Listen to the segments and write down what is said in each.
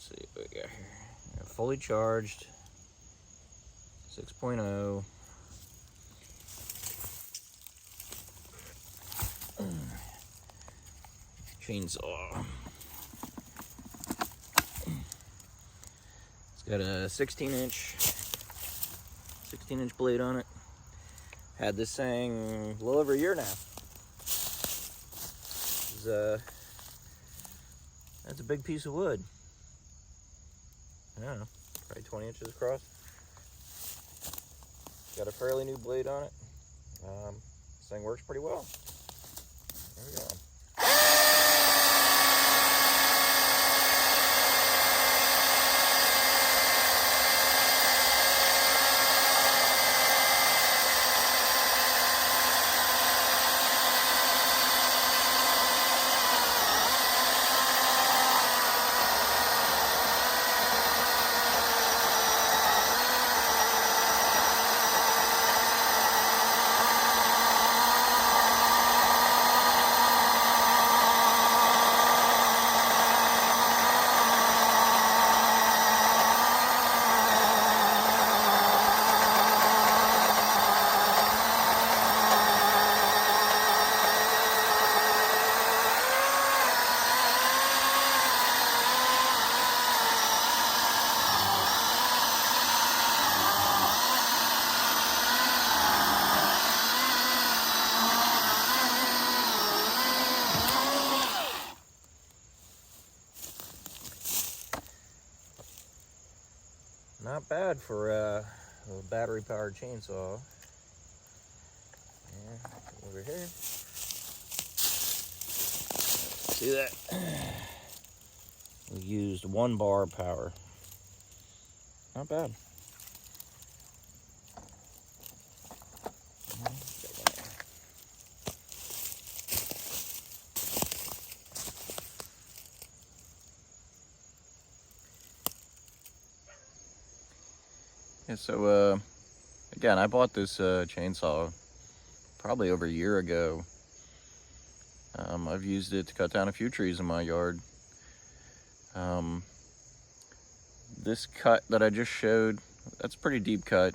Let's see what we got here. Fully charged, 6.0. Chainsaw. It's got a 16-inch blade on it. Had this thing a little over a year now. That's a big piece of wood. I don't know, probably 20 inches across. Got a fairly new blade on it. This thing works pretty well. There we go. Not bad for a battery-powered chainsaw. Yeah, over here. See that? We used 1 bar power. Not bad. Yeah, so again, I bought this chainsaw probably over a year ago. I've used it to cut down a few trees in my yard. This cut that I just showed, that's a pretty deep cut.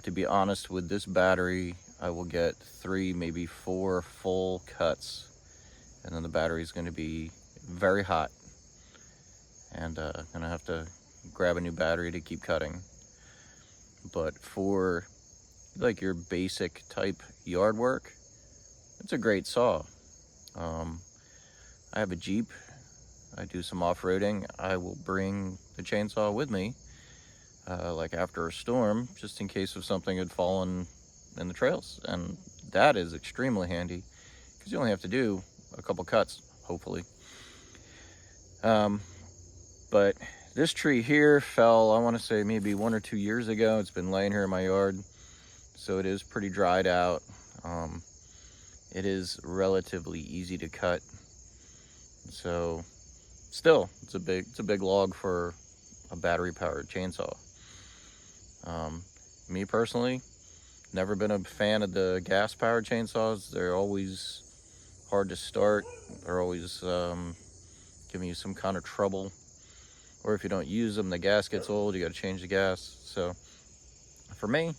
To be honest, with this battery, I will get 3, maybe 4 full cuts, and then the battery is going to be very hot, and I'm going to have to grab a new battery to keep cutting. But for like your basic type yard work, it's a great saw. I have a Jeep. I do some off-roading. I will bring the chainsaw with me, like after a storm, just in case of something had fallen in the trails. And that is extremely handy, because you only have to do a couple cuts, hopefully. But this tree here fell, I want to say maybe 1 or 2 years ago. It's been laying here in my yard, so it is pretty dried out. It is relatively easy to cut, so still, it's a big log for a battery-powered chainsaw. Me personally, never been a fan of the gas-powered chainsaws. They're always hard to start. They're always giving you some kind of trouble. Or if you don't use them, the gas gets old, you got to change the gas. So for me,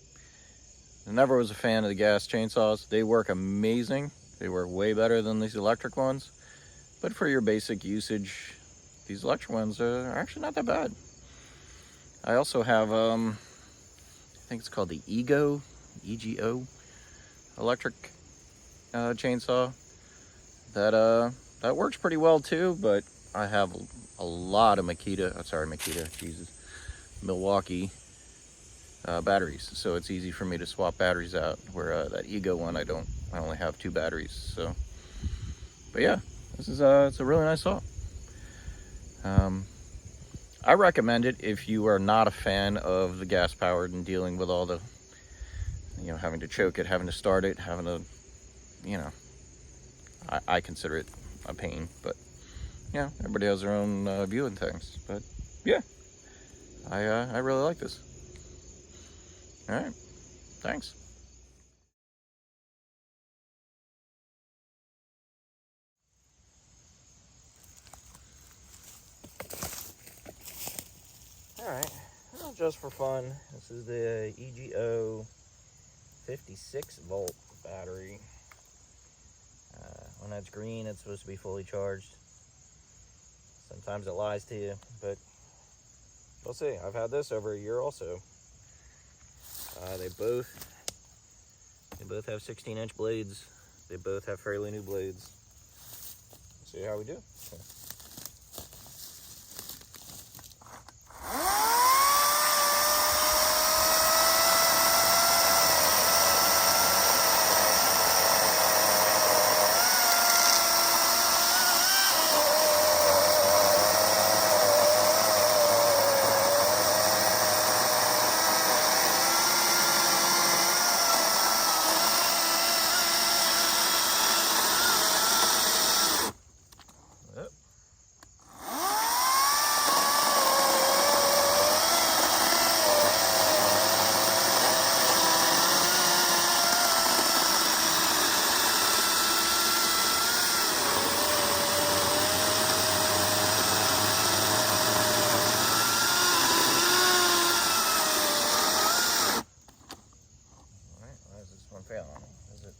I never was a fan of the gas chainsaws. They work amazing. They work way better than these electric ones. But for your basic usage, these electric ones are actually not that bad. I also have, I think it's called the EGO electric chainsaw. That works pretty well too, but I have a lot of Milwaukee batteries, so it's easy for me to swap batteries out, where that EGO one, I only have 2 batteries. So, but yeah, this is it's a really nice saw. I recommend it if you are not a fan of the gas powered and dealing with all the, having to choke it, having to start it, having to, I consider it a pain. But yeah, everybody has their own view on things. But yeah, I really like this. All right, thanks. just for fun. This is the EGO 56 volt battery. When that's green, it's supposed to be fully charged. Sometimes it lies to you, but we'll see. I've had this over a year also. They both have 16-inch blades. They both have fairly new blades. Let's see how we do. Is it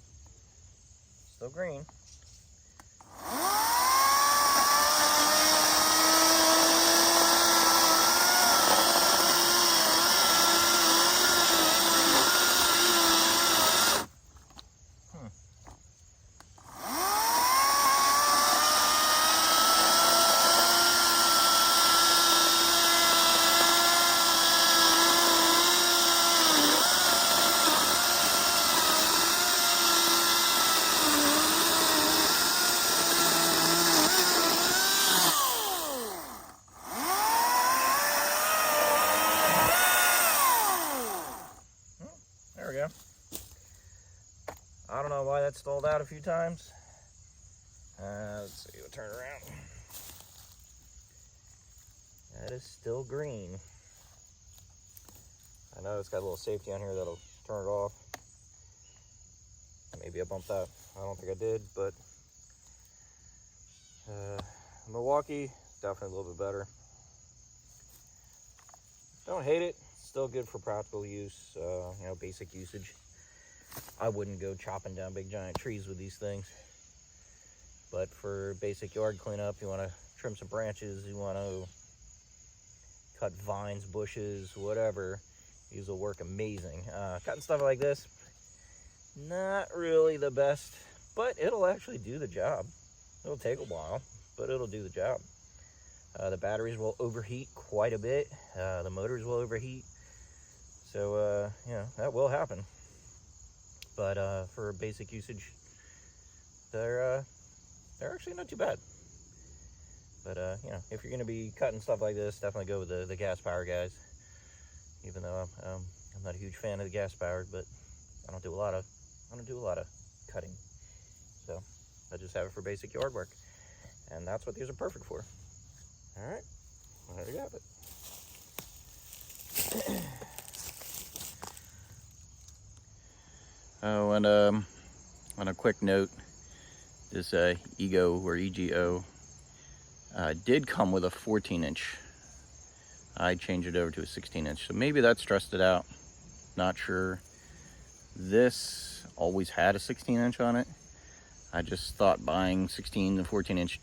still green? There we go. I don't know why that stalled out a few times. Let's see, we'll turn it around. That is still green. I know it's got a little safety on here that'll turn it off. Maybe I bumped that. I don't think I did, but Milwaukee, definitely a little bit better. Don't hate it. Still good for practical use, you know, basic usage. I wouldn't go chopping down big giant trees with these things. But for basic yard cleanup, you want to trim some branches, you want to cut vines, bushes, whatever, these will work amazing. Cutting stuff like this, not really the best, but it'll actually do the job. It'll take a while, but it'll do the job. The batteries will overheat quite a bit. The motors will overheat. So, you know, that will happen. But for basic usage, they're actually not too bad. But, you know, if you're going to be cutting stuff like this, definitely go with the gas power guys. Even though I'm not a huge fan of the gas powered, but I don't do a lot of cutting. So I just have it for basic yard work. And that's what these are perfect for. All right, well, there you have it. Oh, and on a quick note, this EGO or EGO did come with a 14-inch. I changed it over to a 16-inch, so maybe that stressed it out. Not sure. This always had a 16-inch on it. I just thought buying 16 and 14-inch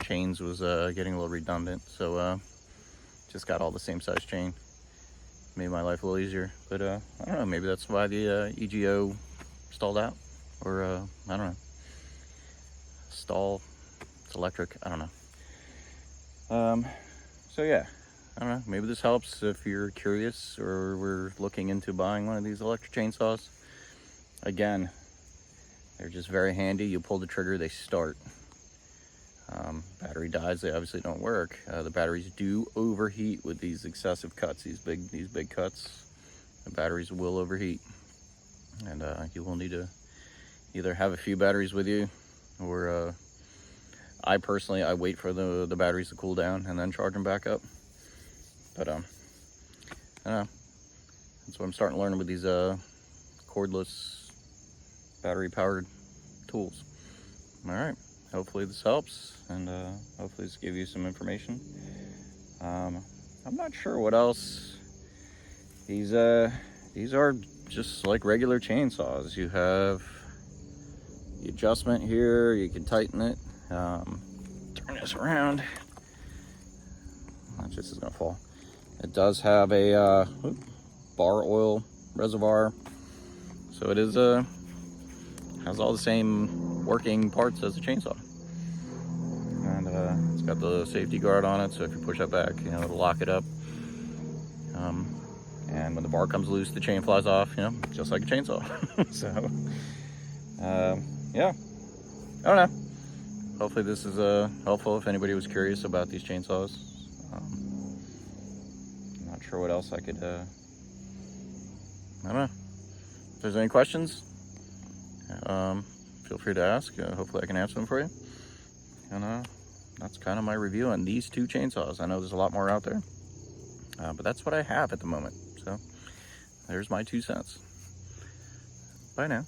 chains was getting a little redundant, so just got all the same size chain. Made my life a little easier, but I don't know, maybe that's why the EGO stalled out, or I don't know, it's electric, I don't know. So yeah, I don't know, maybe this helps if you're curious or we're looking into buying one of these electric chainsaws. Again, they're just very handy. You pull the trigger, they start. Battery dies, they obviously don't work. The batteries do overheat with these excessive cuts, these big cuts. The batteries will overheat, and you will need to either have a few batteries with you, or I personally wait for the batteries to cool down and then charge them back up. But I don't know. That's what I'm starting to learn with these cordless battery powered tools. All right. Hopefully this helps, and hopefully this gives you some information. I'm not sure what else these are just like regular chainsaws. You have the adjustment here, you can tighten it. Turn this around. Watch, this is gonna fall. It does have a bar oil reservoir, so it is has all the same working parts as a chainsaw. And it's got the safety guard on it, so if you push it back, you know, it'll lock it up. And when the bar comes loose, the chain flies off, you know, just like a chainsaw. So, yeah, I don't know. Hopefully this is helpful if anybody was curious about these chainsaws. I'm not sure what else I could, I don't know. If there's any questions, feel free to ask. Hopefully I can answer them for you. And that's kind of my review on these two chainsaws. I know there's a lot more out there, but that's what I have at the moment. So there's my 2 cents. Bye now.